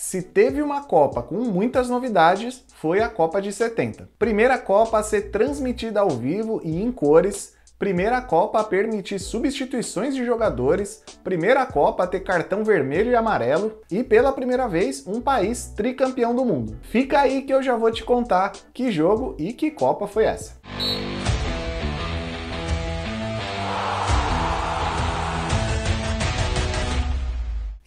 Se teve uma Copa com muitas novidades, foi a Copa de 70. Primeira Copa a ser transmitida ao vivo e em cores, primeira Copa a permitir substituições de jogadores, primeira Copa a ter cartão vermelho e amarelo e, pela primeira vez, um país tricampeão do mundo. Fica aí que eu já vou te contar que jogo e que Copa foi essa.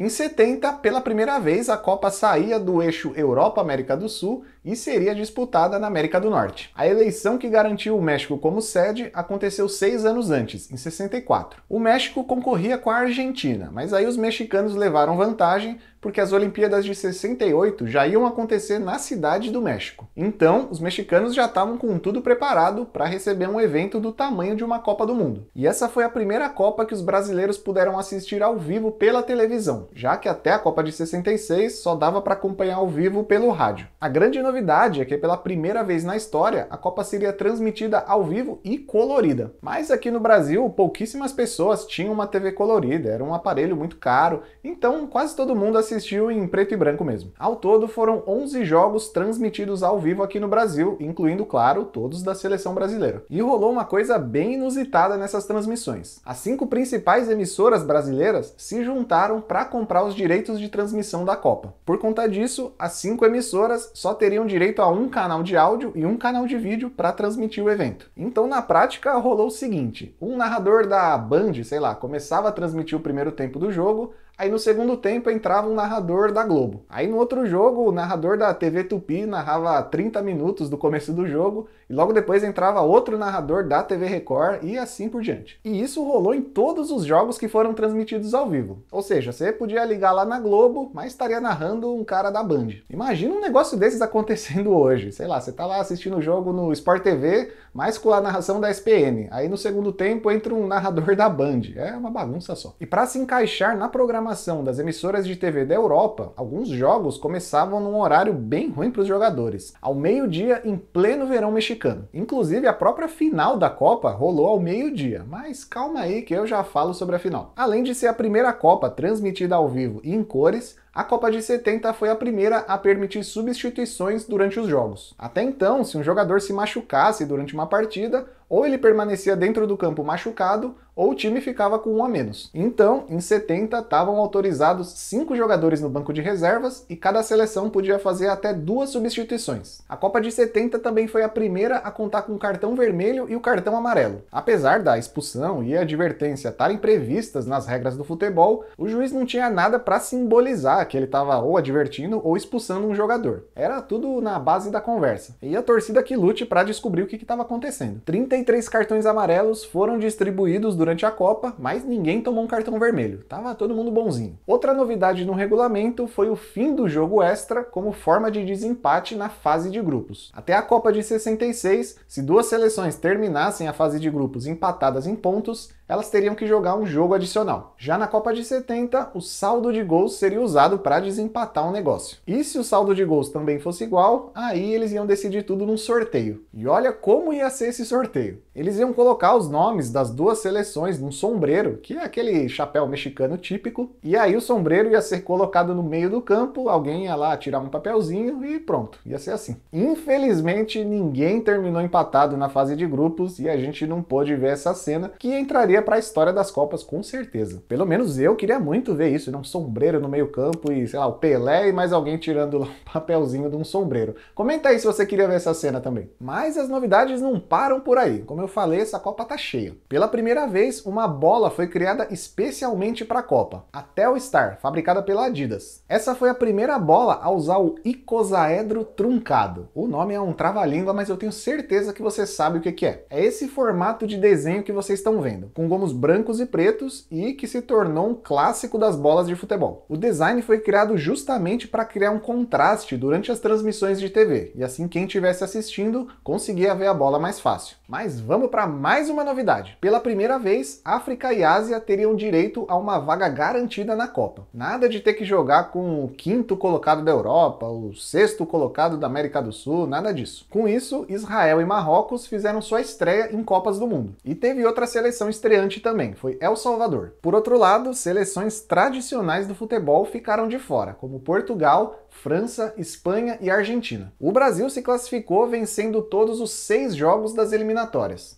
Em 70, pela primeira vez, a Copa saía do eixo Europa-América do Sul e seria disputada na América do Norte. A eleição que garantiu o México como sede aconteceu 6 anos antes, em 64. O México concorria com a Argentina, mas aí os mexicanos levaram vantagem porque as Olimpíadas de 68 já iam acontecer na cidade do México. Então, os mexicanos já estavam com tudo preparado para receber um evento do tamanho de uma Copa do Mundo. E essa foi a primeira Copa que os brasileiros puderam assistir ao vivo pela televisão, já que até a Copa de 66 só dava para acompanhar ao vivo pelo rádio. A grande novidade é que pela primeira vez na história, a Copa seria transmitida ao vivo e colorida. Mas aqui no Brasil, pouquíssimas pessoas tinham uma TV colorida, era um aparelho muito caro, então quase todo mundo assistiu em preto e branco mesmo. Ao todo, foram 11 jogos transmitidos ao vivo aqui no Brasil, incluindo, claro, todos da seleção brasileira. E rolou uma coisa bem inusitada nessas transmissões. As 5 principais emissoras brasileiras se juntaram para comprar os direitos de transmissão da Copa. Por conta disso, as 5 emissoras só teriam direito a um canal de áudio e um canal de vídeo para transmitir o evento. Então, na prática, rolou o seguinte: um narrador da Band, sei lá, começava a transmitir o primeiro tempo do jogo, aí no segundo tempo entrava um narrador da Globo. Aí no outro jogo, o narrador da TV Tupi narrava 30 minutos do começo do jogo, e logo depois entrava outro narrador da TV Record e assim por diante. E isso rolou em todos os jogos que foram transmitidos ao vivo. Ou seja, você podia ligar lá na Globo, mas estaria narrando um cara da Band. Imagina um negócio desses acontecendo hoje. Sei lá, você tá lá assistindo o jogo no Sport TV, mas com a narração da SPN. Aí no segundo tempo entra um narrador da Band. É uma bagunça só. E para se encaixar na programação das emissoras de TV da Europa, alguns jogos começavam num horário bem ruim para os jogadores, ao meio-dia em pleno verão mexicano. Inclusive a própria final da Copa rolou ao meio-dia, mas calma aí que eu já falo sobre a final. Além de ser a primeira Copa transmitida ao vivo e em cores, a Copa de 70 foi a primeira a permitir substituições durante os jogos. Até então, se um jogador se machucasse durante uma partida, ou ele permanecia dentro do campo machucado, ou o time ficava com um a menos. Então, em 70, estavam autorizados 5 jogadores no banco de reservas e cada seleção podia fazer até 2 substituições. A Copa de 70 também foi a primeira a contar com o cartão vermelho e o cartão amarelo. Apesar da expulsão e a advertência estarem previstas nas regras do futebol, o juiz não tinha nada para simbolizar que ele estava ou advertindo ou expulsando um jogador. Era tudo na base da conversa. E a torcida que lute para descobrir o que estava acontecendo. 33 cartões amarelos foram distribuídos durante a Copa, mas ninguém tomou um cartão vermelho. Tava todo mundo bonzinho. Outra novidade no regulamento foi o fim do jogo extra como forma de desempate na fase de grupos. Até a Copa de 66, se 2 seleções terminassem a fase de grupos empatadas em pontos, elas teriam que jogar um jogo adicional. Já na Copa de 70, o saldo de gols seria usado para desempatar um negócio. E se o saldo de gols também fosse igual, aí eles iam decidir tudo num sorteio. E olha como ia ser esse sorteio. Eles iam colocar os nomes das 2 seleções num sombreiro, que é aquele chapéu mexicano típico, e aí o sombreiro ia ser colocado no meio do campo, alguém ia lá tirar um papelzinho e pronto, ia ser assim. Infelizmente, ninguém terminou empatado na fase de grupos e a gente não pôde ver essa cena, que entraria para a história das Copas com certeza. Pelo menos eu queria muito ver isso, um sombreiro no meio campo e, sei lá, o Pelé e mais alguém tirando lá um papelzinho de um sombreiro. Comenta aí se você queria ver essa cena também. Mas as novidades não param por aí. Como eu falei, essa Copa tá cheia. Pela primeira vez, uma bola foi criada especialmente para a Copa, a Telstar, fabricada pela Adidas. Essa foi a primeira bola a usar o icosaedro truncado. O nome é um trava-língua, mas eu tenho certeza que você sabe o que é. É esse formato de desenho que vocês estão vendo, com gomos brancos e pretos e que se tornou um clássico das bolas de futebol. O design foi criado justamente para criar um contraste durante as transmissões de TV, e assim quem estivesse assistindo conseguia ver a bola mais fácil. Mas vamos para mais uma novidade. Pela primeira vez, África e Ásia teriam direito a uma vaga garantida na Copa. Nada de ter que jogar com o quinto colocado da Europa, o sexto colocado da América do Sul, nada disso. Com isso, Israel e Marrocos fizeram sua estreia em Copas do Mundo. E teve outra seleção estreante também, foi El Salvador. Por outro lado, seleções tradicionais do futebol ficaram de fora, como Portugal, França, Espanha e Argentina. O Brasil se classificou vencendo todos os 6 jogos das eliminatórias.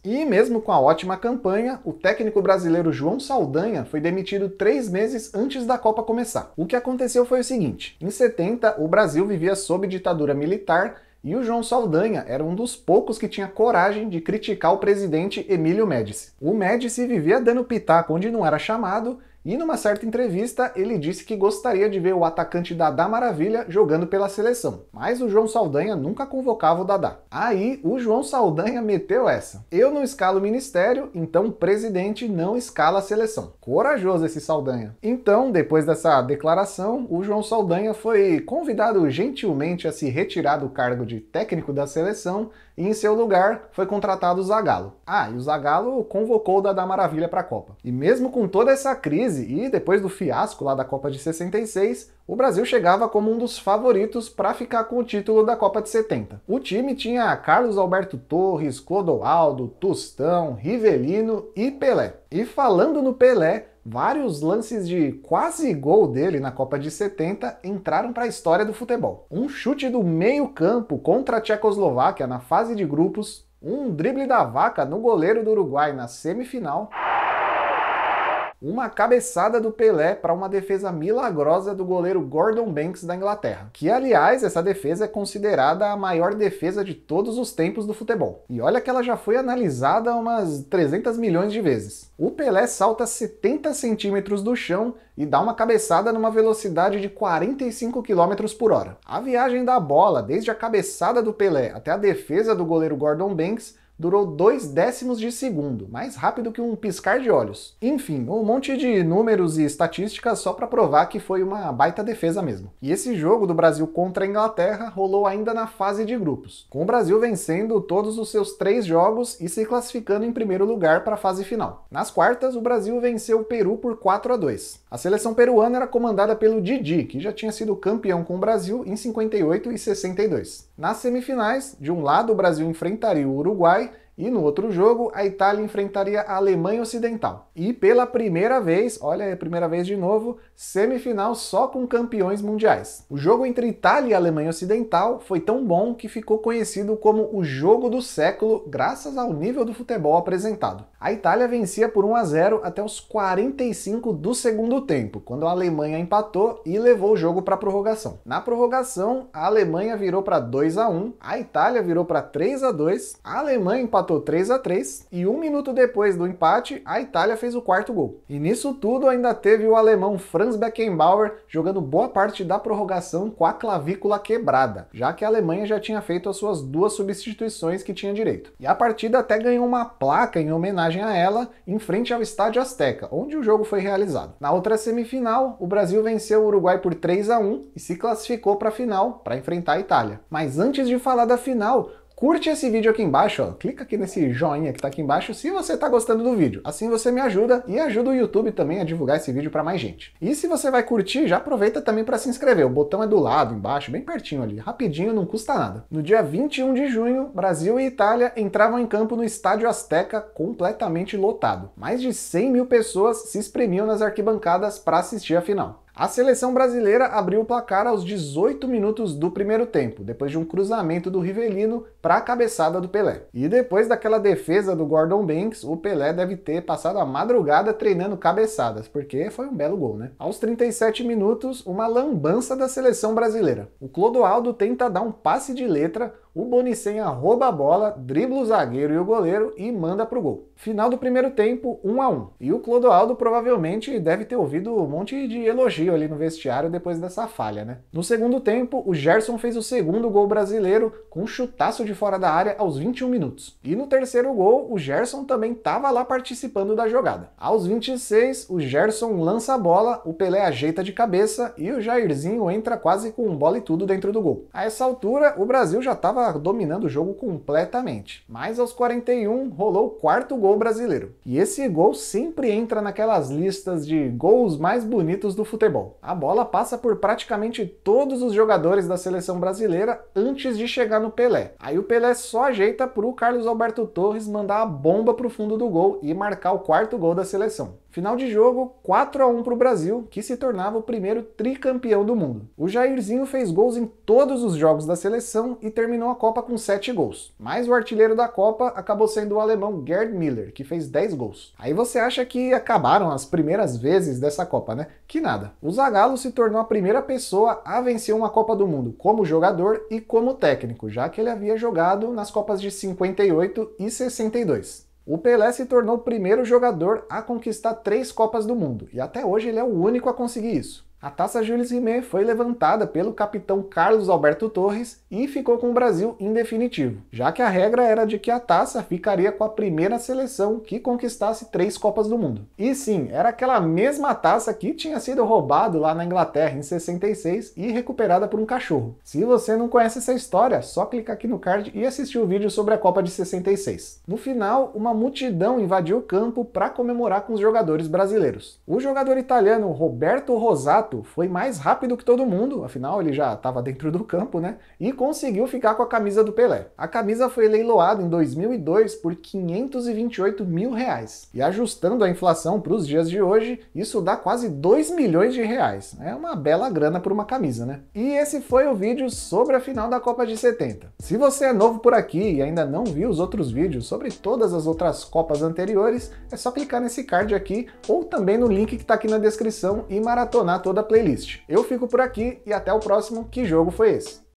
E mesmo com a ótima campanha, o técnico brasileiro João Saldanha foi demitido 3 meses antes da Copa começar. O que aconteceu foi o seguinte: em 70, o Brasil vivia sob ditadura militar e o João Saldanha era um dos poucos que tinha coragem de criticar o presidente Emílio Médici. O Médici vivia dando pitaco onde não era chamado, e numa certa entrevista ele disse que gostaria de ver o atacante Dadá Maravilha jogando pela seleção, mas o João Saldanha nunca convocava o Dadá. Aí o João Saldanha meteu essa: eu não escalo o ministério, então o presidente não escala a seleção. Corajoso esse Saldanha. Então, depois dessa declaração, o João Saldanha foi convidado gentilmente a se retirar do cargo de técnico da seleção e em seu lugar foi contratado o Zagallo. E o Zagallo convocou o Dadá Maravilha para a Copa. E mesmo com toda essa crise e depois do fiasco lá da Copa de 66, o Brasil chegava como um dos favoritos para ficar com o título da Copa de 70. O time tinha Carlos Alberto Torres, Clodoaldo, Tostão, Rivelino e Pelé. E falando no Pelé, vários lances de quase gol dele na Copa de 70 entraram para a história do futebol. Um chute do meio-campo contra a Tchecoslováquia na fase de grupos, um drible da vaca no goleiro do Uruguai na semifinal, uma cabeçada do Pelé para uma defesa milagrosa do goleiro Gordon Banks da Inglaterra. Que, aliás, essa defesa é considerada a maior defesa de todos os tempos do futebol. E olha que ela já foi analisada umas 300 milhões de vezes. O Pelé salta 70 centímetros do chão e dá uma cabeçada numa velocidade de 45 km por hora. A viagem da bola, desde a cabeçada do Pelé até a defesa do goleiro Gordon Banks, durou 0,2 de segundo, mais rápido que um piscar de olhos. Enfim, um monte de números e estatísticas só para provar que foi uma baita defesa mesmo. E esse jogo do Brasil contra a Inglaterra rolou ainda na fase de grupos, com o Brasil vencendo todos os seus 3 jogos e se classificando em primeiro lugar para a fase final. Nas quartas, o Brasil venceu o Peru por 4-2. A seleção peruana era comandada pelo Didi, que já tinha sido campeão com o Brasil em 58 e 62. Nas semifinais, de um lado o Brasil enfrentaria o Uruguai, e no outro jogo, a Itália enfrentaria a Alemanha Ocidental. E pela primeira vez, olha, é a primeira vez de novo, semifinal só com campeões mundiais. O jogo entre Itália e Alemanha Ocidental foi tão bom que ficou conhecido como o jogo do século, graças ao nível do futebol apresentado. A Itália vencia por 1-0 até os 45 do segundo tempo, quando a Alemanha empatou e levou o jogo para a prorrogação. Na prorrogação, a Alemanha virou para 2-1, a Itália virou para 3-2, a Alemanha empatou 3-3 e 1 minuto depois do empate, a Itália fez o 4º gol. E nisso tudo ainda teve o alemão Franz Beckenbauer jogando boa parte da prorrogação com a clavícula quebrada, já que a Alemanha já tinha feito as suas 2 substituições que tinha direito. E a partida até ganhou uma placa em homenagem a ela em frente ao Estádio Azteca, onde o jogo foi realizado. Na outra semifinal, o Brasil venceu o Uruguai por 3-1 e se classificou para a final para enfrentar a Itália. Mas antes de falar da final, curte esse vídeo aqui embaixo, ó. Clica aqui nesse joinha que tá aqui embaixo se você tá gostando do vídeo. Assim você me ajuda e ajuda o YouTube também a divulgar esse vídeo para mais gente. E se você vai curtir, já aproveita também para se inscrever. O botão é do lado, embaixo, bem pertinho ali. Rapidinho, não custa nada. No dia 21 de junho, Brasil e Itália entravam em campo no Estádio Azteca completamente lotado. Mais de 100 mil pessoas se espremiam nas arquibancadas para assistir a final. A seleção brasileira abriu o placar aos 18 minutos do primeiro tempo, depois de um cruzamento do Rivelino para a cabeçada do Pelé. E depois daquela defesa do Gordon Banks, o Pelé deve ter passado a madrugada treinando cabeçadas, porque foi um belo gol, né? Aos 37 minutos, uma lambança da seleção brasileira. O Clodoaldo tenta dar um passe de letra, o Bonicenha rouba a bola, dribla o zagueiro e o goleiro e manda pro gol. Final do primeiro tempo, 1-1. E o Clodoaldo provavelmente deve ter ouvido um monte de elogio respiro ali no vestiário depois dessa falha, né? No segundo tempo, o Gerson fez o segundo gol brasileiro com um chutaço de fora da área aos 21 minutos. E no terceiro gol, o Gerson também estava lá participando da jogada. Aos 26, o Gerson lança a bola, o Pelé ajeita de cabeça e o Jairzinho entra quase com bola e tudo dentro do gol. A essa altura, o Brasil já estava dominando o jogo completamente. Mas aos 41, rolou o quarto gol brasileiro. E esse gol sempre entra naquelas listas de gols mais bonitos do futebol. A bola passa por praticamente todos os jogadores da seleção brasileira antes de chegar no Pelé. Aí o Pelé só ajeita para o Carlos Alberto Torres mandar a bomba para o fundo do gol e marcar o quarto gol da seleção. Final de jogo, 4-1 para o Brasil, que se tornava o primeiro tricampeão do mundo. O Jairzinho fez gols em todos os jogos da seleção e terminou a Copa com 7 gols. Mas o artilheiro da Copa acabou sendo o alemão Gerd Müller, que fez 10 gols. Aí você acha que acabaram as primeiras vezes dessa Copa, né? Que nada. O Zagallo se tornou a primeira pessoa a vencer uma Copa do Mundo como jogador e como técnico, já que ele havia jogado nas Copas de 58 e 62. O Pelé se tornou o primeiro jogador a conquistar 3 Copas do Mundo, e até hoje ele é o único a conseguir isso. A taça Jules Rimet foi levantada pelo capitão Carlos Alberto Torres e ficou com o Brasil em definitivo, já que a regra era de que a taça ficaria com a primeira seleção que conquistasse 3 Copas do Mundo. E sim, era aquela mesma taça que tinha sido roubada lá na Inglaterra em 66 e recuperada por um cachorro. Se você não conhece essa história, só clicar aqui no card e assistir o vídeo sobre a Copa de 66. No final, uma multidão invadiu o campo para comemorar com os jogadores brasileiros. O jogador italiano Roberto Rosato foi mais rápido que todo mundo, afinal ele já estava dentro do campo, né? E conseguiu ficar com a camisa do Pelé. A camisa foi leiloada em 2002 por R$528 mil. E ajustando a inflação para os dias de hoje, isso dá quase R$2 milhões. É uma bela grana por uma camisa, né? E esse foi o vídeo sobre a final da Copa de 70. Se você é novo por aqui e ainda não viu os outros vídeos sobre todas as outras Copas anteriores, é só clicar nesse card aqui ou também no link que está aqui na descrição e maratonar toda a playlist. Eu fico por aqui e até o próximo Que Jogo Foi Esse?